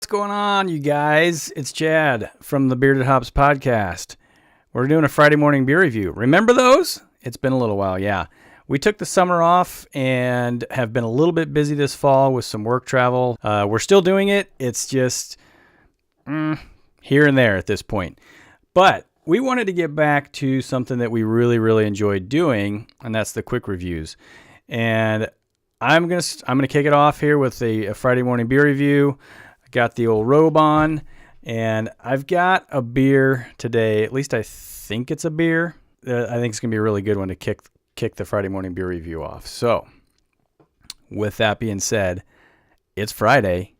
What's going on, you guys? It's Chad from the Bearded Hops podcast. We're doing a Friday morning beer review. Remember those? It's been a little while, yeah. We took the summer off and have been a little bit busy this fall with some work travel. We're still doing it. It's just here and there at this point. But we wanted to get back to something that we really enjoyed doing, and that's the quick reviews. And I'm gonna kick it off here with a Friday morning beer review. I got the old robe on, and I've got a beer today. At least I think it's a beer. I think it's gonna be a really good one to kick the Friday morning beer review off. So, with that being said, it's Friday.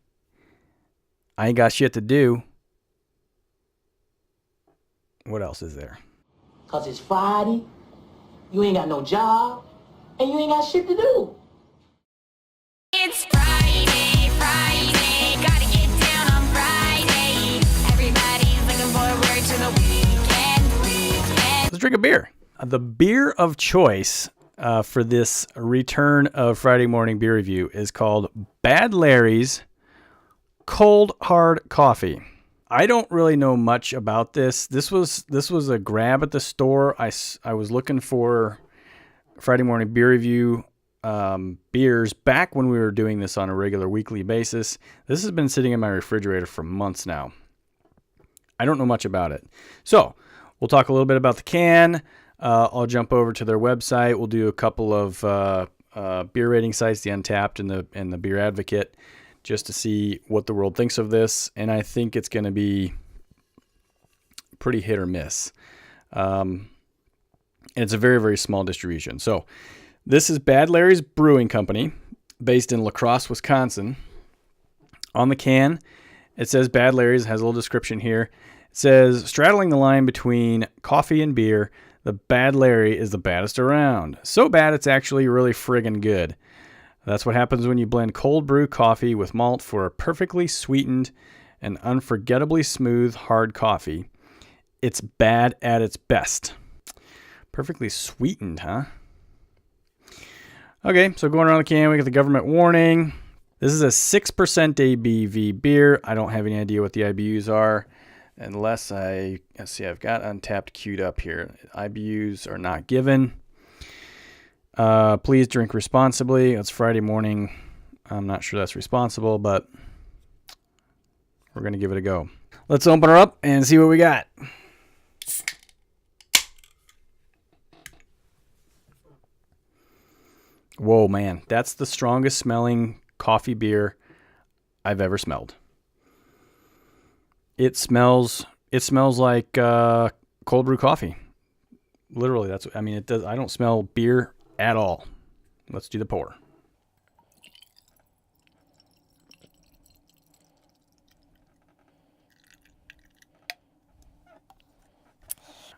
I ain't got shit to do. What else is there? Cause it's Friday, you ain't got no job, and you ain't got shit to do. It's Friday, gotta get down on Friday. Everybody's looking forward to the weekend. Let's drink a beer. The beer of choice for this return of Friday morning beer review is called Bad Larry's Cold Hard Coffee. I don't really know much about this. This was a grab at the store. I was looking for Friday morning beer review beers back when we were doing this on a regular weekly basis. This has been sitting in my refrigerator for months now. I don't know much about it. So we'll talk a little bit about the can. I'll jump over to their website. We'll do a couple of beer rating sites, the Untapped and the Beer Advocate, just to see what the world thinks of this. And I think it's going to be pretty hit or miss. And it's a very small distribution. So this is Bad Larry's Brewing Company, based in La Crosse, Wisconsin. On the can, it says Bad Larry's. It has a little description here. It says, straddling the line between coffee and beer, the Bad Larry is the baddest around. So bad it's actually really friggin' good. That's what happens when you blend cold brew coffee with malt for a perfectly sweetened and unforgettably smooth hard coffee. It's bad at its best. Perfectly sweetened, huh? Okay, so going around the can, we got the government warning. This is a 6% ABV beer. I don't have any idea what the IBUs are, unless let's see, I've got Untapped queued up here. IBUs are not given. Please drink responsibly. It's Friday morning. I'm not sure that's responsible, but we're going to give it a go. Let's open her up and see what we got. Whoa, man. That's the strongest smelling coffee beer I've ever smelled. It smells like cold brew coffee. Literally, it does. I don't smell beer at all. Let's do the pour.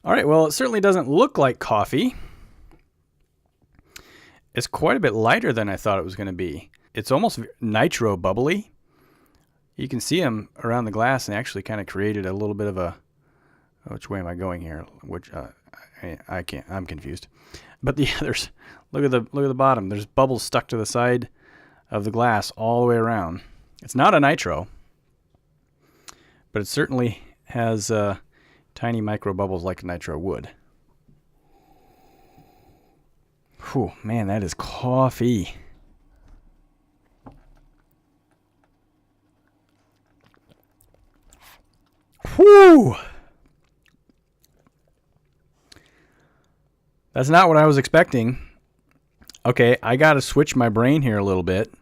All right, well, it certainly doesn't look like coffee. It's quite a bit lighter than I thought it was going to be. It's almost nitro bubbly. You can see them around the glass and actually kind of created a little bit of a... Which way am I going here? I can't. I'm confused. But the others, look at the bottom. There's bubbles stuck to the side of the glass all the way around. It's not a nitro, but it certainly has tiny micro bubbles like a nitro would. Whew, man, that is coffee. Whew. That's not what I was expecting. Okay, I got to switch my brain here a little bit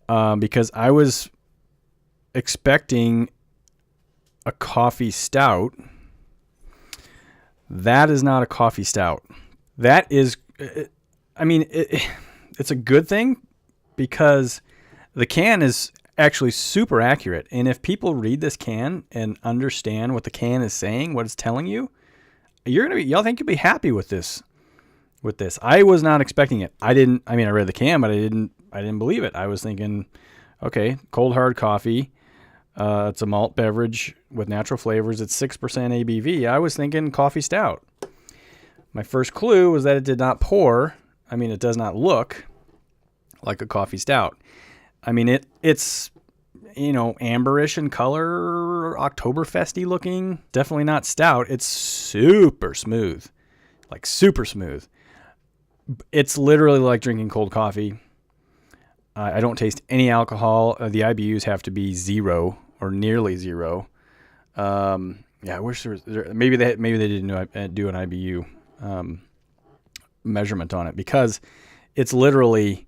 because I was expecting a coffee stout. That is not a coffee stout. That is, it's a good thing because the can is actually super accurate. And if people read this can and understand what the can is saying, what it's telling you, y'all think you'll be happy with this. I was not expecting it. I read the can, but I didn't believe it. I was thinking, okay, cold hard coffee. It's a malt beverage with natural flavors. It's 6% ABV. I was thinking coffee stout. My first clue was that it did not pour. It does not look like a coffee stout. It's amberish in color, Oktoberfesty looking. Definitely not stout. It's super smooth, like super smooth. It's literally like drinking cold coffee. I don't taste any alcohol. The IBUs have to be 0 or nearly 0. I wish there was. Maybe they didn't do an IBU measurement on it, because it's literally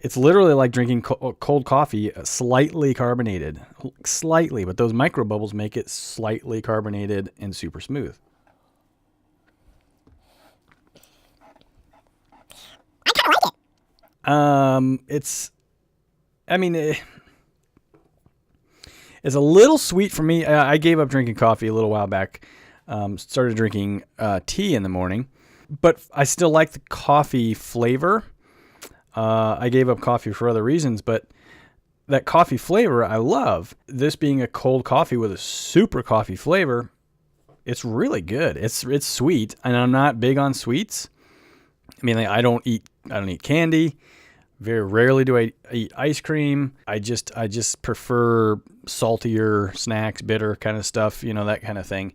like drinking cold coffee, slightly carbonated, slightly, but those micro bubbles make it slightly carbonated and super smooth. I kind of like it. It's a little sweet for me. I gave up drinking coffee a little while back. Started drinking tea in the morning, but I still like the coffee flavor. I gave up coffee for other reasons, but that coffee flavor I love. This being a cold coffee with a super coffee flavor, it's really good. It's sweet, and I'm not big on sweets. I mean, I don't eat candy. Very rarely do I eat ice cream. I just prefer saltier snacks, bitter kind of stuff, that kind of thing.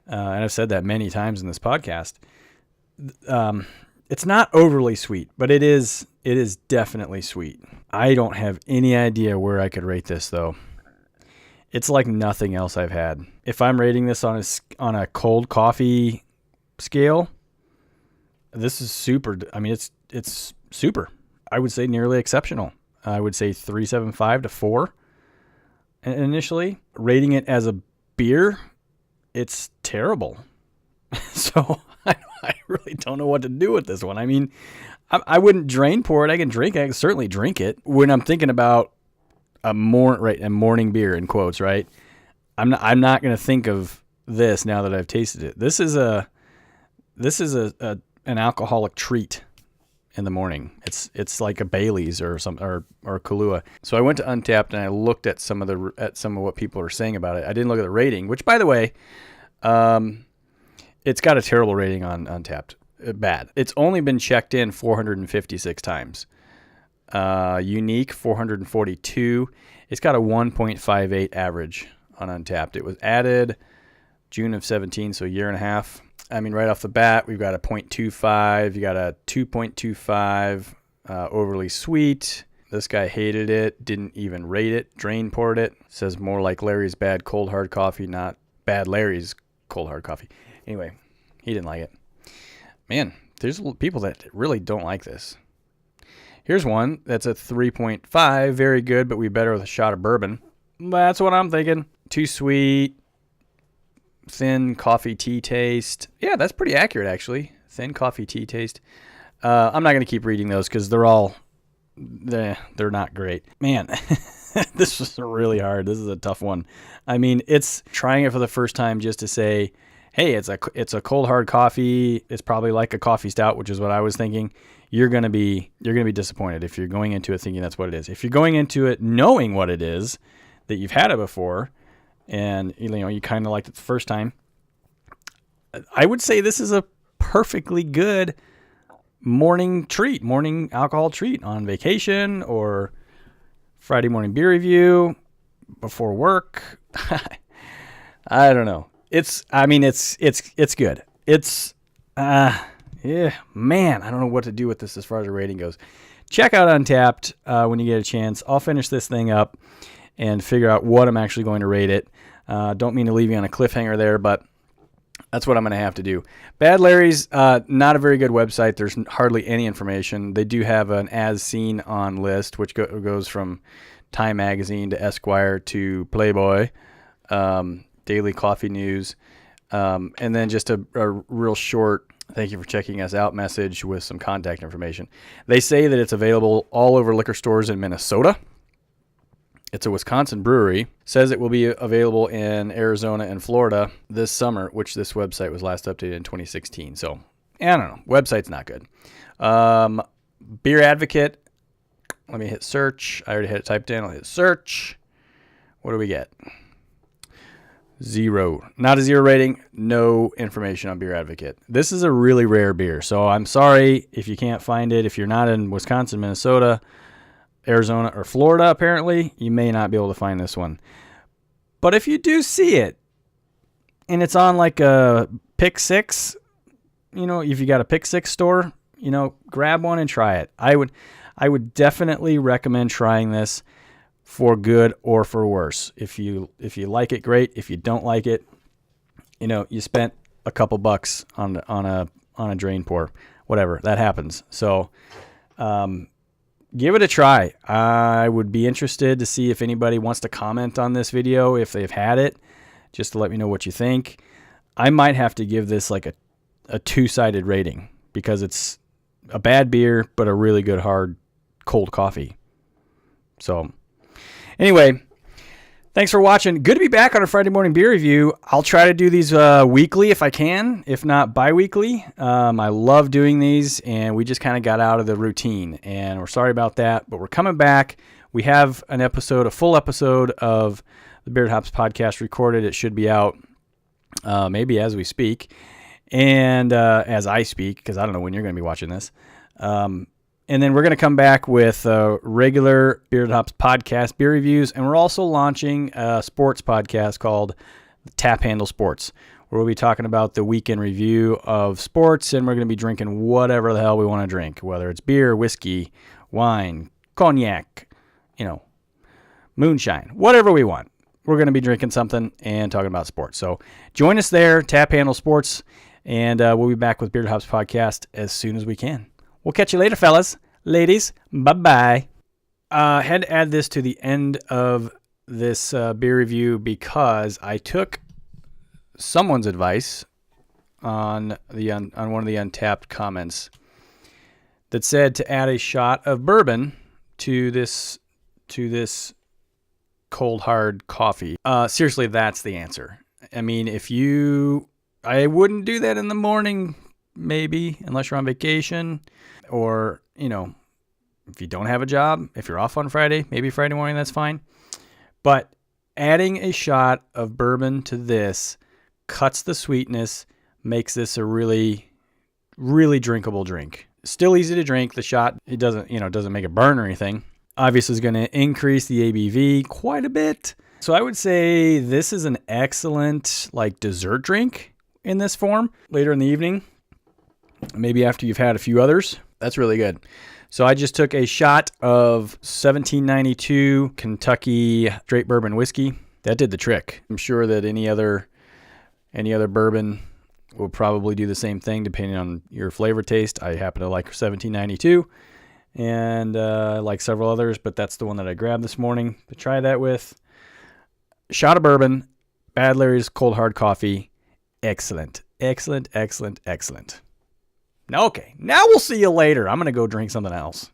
And I've said that many times in this podcast. It's not overly sweet, but it is definitely sweet. I don't have any idea where I could rate this, though. It's like nothing else I've had. If I'm rating this on a cold coffee scale, this is super. I mean, it's super. I would say nearly exceptional. I would say 3.75 to 4 initially. Rating it as a beer, it's terrible. So I really don't know what to do with this one. I mean, I wouldn't drain pour it. I can drink it. I can certainly drink it. When I'm thinking about a morning beer in quotes, right? I'm not going to think of this now that I've tasted it. This is an alcoholic treat in the morning. It's like a Bailey's or Kahlua. So I went to Untappd and I looked at some of what people are saying about it. I didn't look at the rating, which, by the way, it's got a terrible rating on Untappd. Bad. It's only been checked in 456 times. Unique 442. It's got a 1.58 average on Untappd. It was added June of 17, so a year and a half. I mean, right off the bat, we've got a 0.25. You got a 2.25. Overly sweet. This guy hated it. Didn't even rate it. Drain poured it. Says more like Larry's bad cold hard coffee, not bad Larry's cold hard coffee. Anyway, he didn't like it. Man, there's people that really don't like this. Here's one that's a 3.5. Very good, but we better with a shot of bourbon. That's what I'm thinking. Too sweet. Thin coffee tea taste. Yeah, that's pretty accurate, actually. Thin coffee tea taste. I'm not going to keep reading those because they're not great. Man, this was really hard. This is a tough one. I mean, it's trying it for the first time just to say, hey, it's a cold hard coffee. It's probably like a coffee stout, which is what I was thinking. You're gonna be disappointed if you're going into it thinking that's what it is. If you're going into it knowing what it is, that you've had it before, and you kind of liked it the first time, I would say this is a perfectly good morning alcohol treat on vacation or Friday morning beer review before work. I don't know. It's good. Man, I don't know what to do with this as far as the rating goes. Check out Untappd when you get a chance. I'll finish this thing up and figure out what I'm actually going to rate it. Don't mean to leave you on a cliffhanger there, but that's what I'm going to have to do. Bad Larry's, not a very good website. There's hardly any information. They do have an as seen on list, which goes from Time Magazine to Esquire to Playboy, Daily Coffee News, and then just a real short thank you for checking us out message with some contact information. They say that it's available all over liquor stores in Minnesota. It's a Wisconsin brewery. Says it will be available in Arizona and Florida this summer, which this website was last updated in 2016. So, I don't know. Website's not good. Beer Advocate. Let me hit search. I already had it typed in. I'll hit search. What do we get? 0. Not a 0 rating. No information on Beer Advocate. This is a really rare beer, so I'm sorry if you can't find it. If you're not in Wisconsin, Minnesota, Arizona or Florida, apparently, you may not be able to find this one. But if you do see it, and it's on like a Pick 6, if you got a Pick 6 store, grab one and try it. I would definitely recommend trying this for good or for worse. If you like it, great. If you don't like it, you spent a couple bucks on a drain pour, whatever, that happens. So, give it a try. I would be interested to see if anybody wants to comment on this video, if they've had it, just to let me know what you think. I might have to give this like a two-sided rating because it's a bad beer, but a really good hard cold coffee. So anyway, thanks for watching. Good to be back on a Friday morning beer review. I'll try to do these weekly if I can, if not bi-weekly. I love doing these, and we just kind of got out of the routine, and we're sorry about that, but we're coming back. We have a full episode of the Bearded Hops podcast recorded. It should be out maybe as we speak, and as I speak, because I don't know when you're going to be watching this. And then we're going to come back with regular Bearded Hops podcast beer reviews. And we're also launching a sports podcast called Tap Handle Sports, where we'll be talking about the weekend review of sports. And we're going to be drinking whatever the hell we want to drink, whether it's beer, whiskey, wine, cognac, moonshine, whatever we want. We're going to be drinking something and talking about sports. So join us there, Tap Handle Sports. And we'll be back with Bearded Hops podcast as soon as we can. We'll catch you later, fellas. Ladies, bye-bye. Had to add this to the end of this beer review because I took someone's advice on one of the Untapped comments that said to add a shot of bourbon to this cold hard coffee. Seriously, that's the answer. I mean, I wouldn't do that in the morning, maybe, unless you're on vacation. Or, if you don't have a job, if you're off on Friday, maybe Friday morning, that's fine. But adding a shot of bourbon to this cuts the sweetness, makes this a really, really drinkable drink. Still easy to drink. The shot, it doesn't make it burn or anything. Obviously, it's going to increase the ABV quite a bit. So I would say this is an excellent dessert drink in this form later in the evening. Maybe after you've had a few others. That's really good. So I just took a shot of 1792 Kentucky straight bourbon whiskey. That did the trick. I'm sure that any other bourbon will probably do the same thing depending on your flavor taste. I happen to like 1792 and like several others, but that's the one that I grabbed this morning to try that with. Shot of bourbon, Bad Larry's cold hard coffee. Excellent, excellent, excellent, excellent. Okay, now we'll see you later. I'm going to go drink something else.